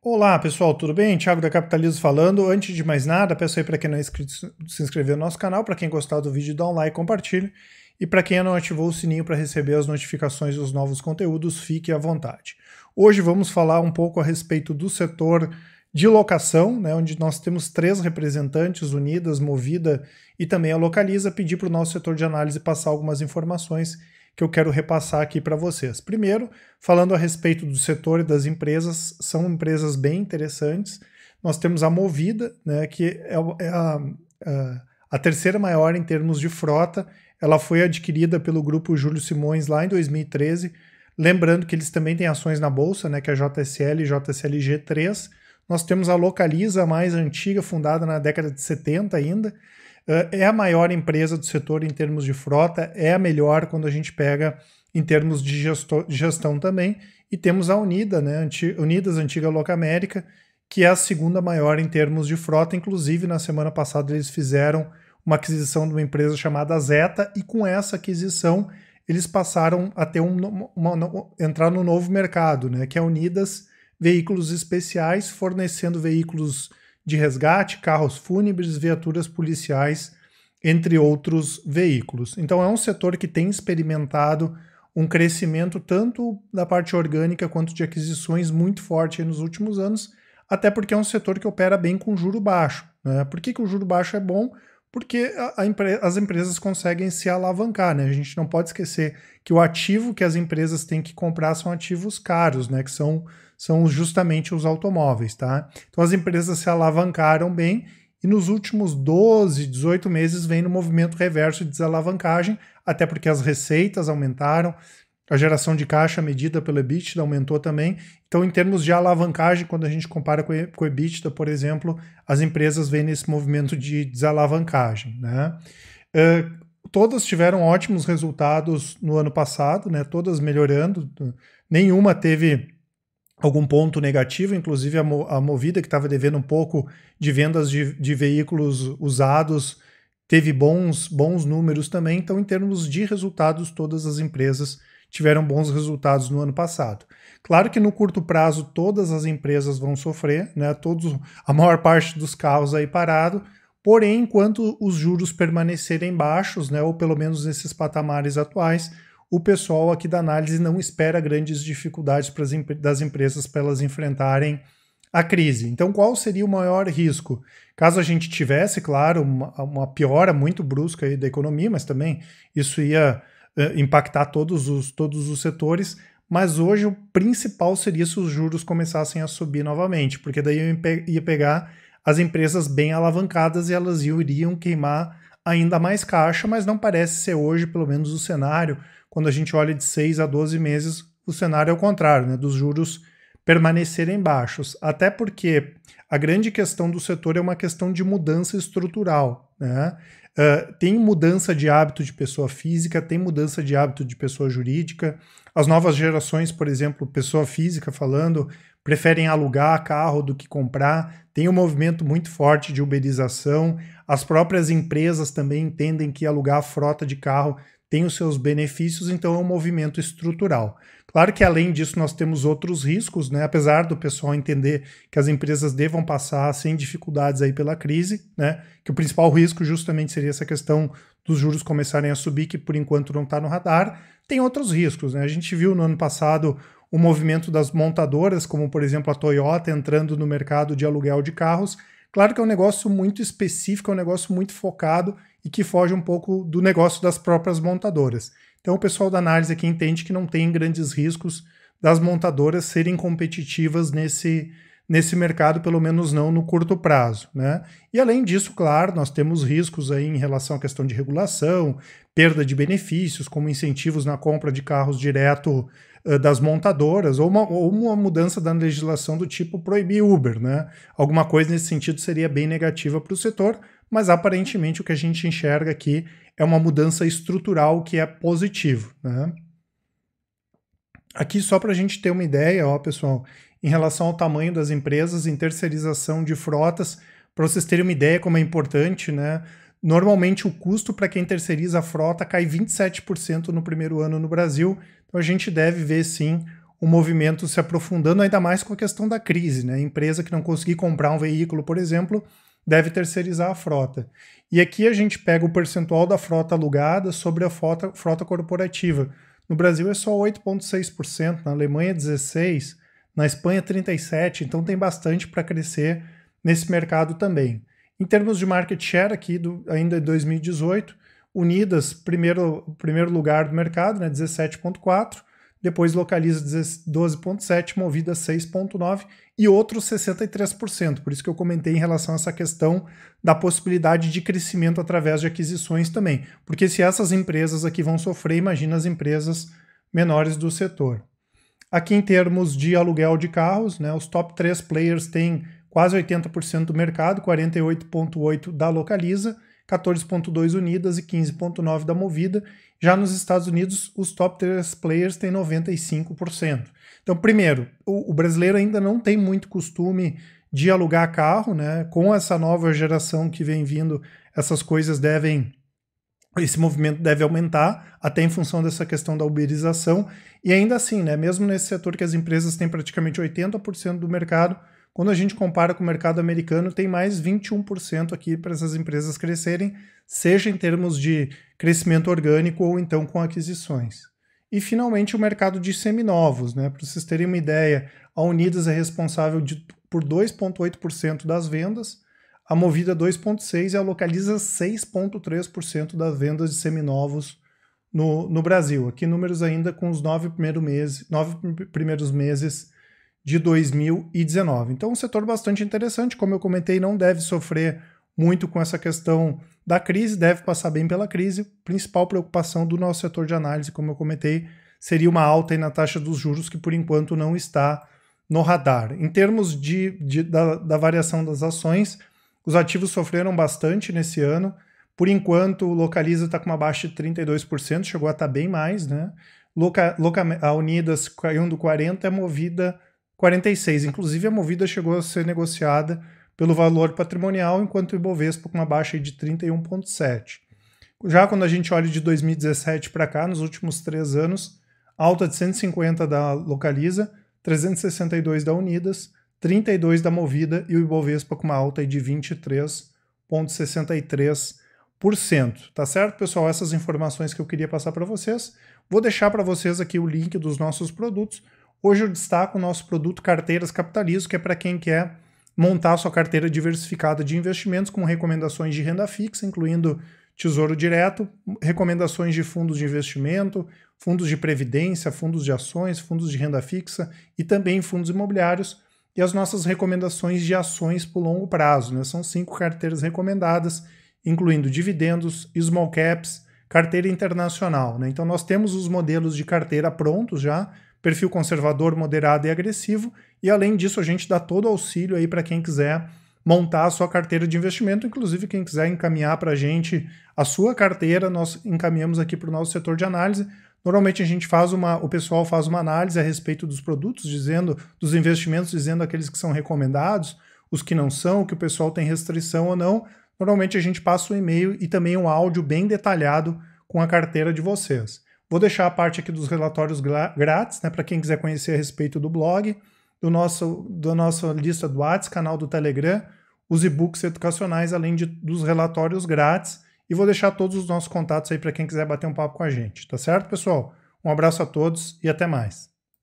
Olá pessoal, tudo bem? Thiago da Capitalismo falando. Antes de mais nada, peço aí para quem não é inscrito se inscrever no nosso canal, para quem gostar do vídeo dá um like, compartilhe, e para quem não ativou o sininho para receber as notificações dos novos conteúdos, fique à vontade. Hoje vamos falar um pouco a respeito do setor de locação, né, onde nós temos 3 representantes, Unidas, Movida e também a Localiza. Pedir para o nosso setor de análise passar algumas informações que eu quero repassar aqui para vocês. Primeiro, falando a respeito do setor e das empresas, são empresas bem interessantes. Nós temos a Movida, né, que é a terceira maior em termos de frota. Ela foi adquirida pelo grupo Júlio Simões lá em 2013. Lembrando que eles também têm ações na bolsa, né, que é a JSL e JSLG3. Nós temos a Localiza, a mais antiga, fundada na década de 70 ainda. É a maior empresa do setor em termos de frota, é a melhor quando a gente pega em termos de gestão também. E temos a Unida, né, Unidas, antiga Locamérica, que é a segunda maior em termos de frota. Inclusive, na semana passada, eles fizeram uma aquisição de uma empresa chamada Zeta, e com essa aquisição, eles passaram a ter entrar no novo mercado, né, que é Unidas Veículos Especiais, fornecendo veículos de resgate, carros fúnebres, viaturas policiais, entre outros veículos. Então é um setor que tem experimentado um crescimento tanto da parte orgânica quanto de aquisições muito forte nos últimos anos, até porque é um setor que opera bem com juro baixo, né? Por que o juro baixo é bom? Porque as empresas conseguem se alavancar, né? A gente não pode esquecer que o ativo que as empresas têm que comprar são ativos caros, né? Que são justamente os automóveis, tá? Então as empresas se alavancaram bem e nos últimos 12, 18 meses vem no movimento reverso de desalavancagem, até porque as receitas aumentaram, a geração de caixa medida pelo EBITDA aumentou também. Então, em termos de alavancagem, quando a gente compara com o EBITDA, por exemplo, as empresas vêm nesse movimento de desalavancagem, né? Todas tiveram ótimos resultados no ano passado, né? Todas melhorando, nenhuma teve algum ponto negativo, inclusive a Movida, que estava devendo um pouco de vendas de veículos usados, teve bons números também. Então, em termos de resultados, todas as empresas tiveram bons resultados no ano passado. Claro que no curto prazo todas as empresas vão sofrer, né? A maior parte dos carros aí parado, porém, enquanto os juros permanecerem baixos, né, ou pelo menos nesses patamares atuais, o pessoal aqui da análise não espera grandes dificuldades das empresas para elas enfrentarem a crise. Então, qual seria o maior risco? Caso a gente tivesse, claro, uma piora muito brusca aí da economia, mas também isso ia impactar todos os setores, mas hoje o principal seria se os juros começassem a subir novamente, porque daí ia pegar as empresas bem alavancadas e elas iriam queimar ainda mais caixa, mas não parece ser hoje, pelo menos, o cenário. Quando a gente olha de 6 a 12 meses, o cenário é o contrário, né, dos juros permanecerem baixos, até porque a grande questão do setor é uma questão de mudança estrutural, né? Tem mudança de hábito de pessoa física, tem mudança de hábito de pessoa jurídica. As novas gerações, por exemplo, pessoa física falando, preferem alugar carro do que comprar. Tem um movimento muito forte de uberização. As próprias empresas também entendem que alugar a frota de carro tem os seus benefícios, então é um movimento estrutural. Claro que além disso nós temos outros riscos, né? Apesar do pessoal entender que as empresas devam passar sem dificuldades aí pela crise, né? Que o principal risco justamente seria essa questão dos juros começarem a subir, que por enquanto não está no radar. Tem outros riscos, né? A gente viu no ano passado o movimento das montadoras, como por exemplo a Toyota entrando no mercado de aluguel de carros. Claro que é um negócio muito específico, é um negócio muito focado e que foge um pouco do negócio das próprias montadoras. Então o pessoal da análise aqui entende que não tem grandes riscos das montadoras serem competitivas nesse mercado, pelo menos não no curto prazo, né? E além disso, claro, nós temos riscos aí em relação à questão de regulação, perda de benefícios, como incentivos na compra de carros direto das montadoras, ou uma mudança da legislação do tipo proibir Uber, né? Alguma coisa nesse sentido seria bem negativa para o setor, mas aparentemente o que a gente enxerga aqui é uma mudança estrutural que é positivo, né? Aqui só para a gente ter uma ideia, ó, pessoal, em relação ao tamanho das empresas, em terceirização de frotas, para vocês terem uma ideia como é importante, né? Normalmente o custo para quem terceiriza a frota cai 27% no primeiro ano no Brasil, então a gente deve ver sim o movimento se aprofundando, ainda mais com a questão da crise, né? A empresa que não conseguir comprar um veículo, por exemplo, deve terceirizar a frota. E aqui a gente pega o percentual da frota alugada sobre a frota corporativa. No Brasil é só 8,6%, na Alemanha 16%, na Espanha 37%, então tem bastante para crescer nesse mercado também. Em termos de market share aqui, ainda em 2018, Unidas, primeiro lugar do mercado, né, 17,4%, depois Localiza 12,7%, Movida 6,9% e outros 63%. Por isso que eu comentei em relação a essa questão da possibilidade de crescimento através de aquisições também. Porque se essas empresas aqui vão sofrer, imagina as empresas menores do setor. Aqui em termos de aluguel de carros, né, os top 3 players têm quase 80% do mercado, 48,8% da Localiza, 14,2% Unidas e 15,9% da Movida. Já nos Estados Unidos, os top 3 players têm 95%. Então, primeiro, o brasileiro ainda não tem muito costume de alugar carro, né? Com essa nova geração que vem vindo, esse movimento deve aumentar, até em função dessa questão da uberização. E ainda assim, né, mesmo nesse setor que as empresas têm praticamente 80% do mercado, quando a gente compara com o mercado americano, tem mais 21% aqui para essas empresas crescerem, seja em termos de crescimento orgânico ou então com aquisições. E, finalmente, o mercado de seminovos, né? Para vocês terem uma ideia, a Unidas é responsável por 2,8% das vendas, a Movida 2,6% e a Localiza 6,3% das vendas de seminovos no Brasil. Aqui números ainda com os 9 primeiros meses de 2019. Então, um setor bastante interessante, como eu comentei, não deve sofrer muito com essa questão da crise, deve passar bem pela crise. Principal preocupação do nosso setor de análise, como eu comentei, seria uma alta aí na taxa dos juros, que por enquanto não está no radar. Em termos da variação das ações, os ativos sofreram bastante nesse ano. Por enquanto, o Localiza está com uma baixa de 32%, chegou a estar bem mais, né? A Unidas caiu do 40%, a Movida 46%. Inclusive, a Movida chegou a ser negociada pelo valor patrimonial, enquanto o Ibovespa com uma baixa de 31,7%. Já quando a gente olha de 2017 para cá, nos últimos 3 anos, alta de 150 da Localiza, 362 da Unidas, 32 da Movida e o Ibovespa com uma alta de 23,63%. Tá certo, pessoal? Essas informações que eu queria passar para vocês. Vou deixar para vocês aqui o link dos nossos produtos. Hoje eu destaco o nosso produto Carteiras Capitalizo, que é para quem quer montar sua carteira diversificada de investimentos com recomendações de renda fixa, incluindo Tesouro Direto, recomendações de fundos de investimento, fundos de previdência, fundos de ações, fundos de renda fixa e também fundos imobiliários, e as nossas recomendações de ações por longo prazo, né? São 5 carteiras recomendadas, incluindo dividendos, small caps, carteira internacional, né? Então nós temos os modelos de carteira prontos já, perfil conservador, moderado e agressivo, e além disso a gente dá todo o auxílio aí para quem quiser montar a sua carteira de investimento, inclusive quem quiser encaminhar para a gente a sua carteira, nós encaminhamos aqui para o nosso setor de análise. Normalmente o pessoal faz uma análise a respeito dos produtos, dos investimentos, dizendo aqueles que são recomendados, os que não são, que o pessoal tem restrição ou não. Normalmente a gente passa um e-mail e também um áudio bem detalhado com a carteira de vocês. Vou deixar a parte aqui dos relatórios grátis, né, para quem quiser conhecer a respeito do blog, da nossa lista do WhatsApp, canal do Telegram, os e-books educacionais, além dos relatórios grátis. E vou deixar todos os nossos contatos aí para quem quiser bater um papo com a gente. Tá certo, pessoal? Um abraço a todos e até mais.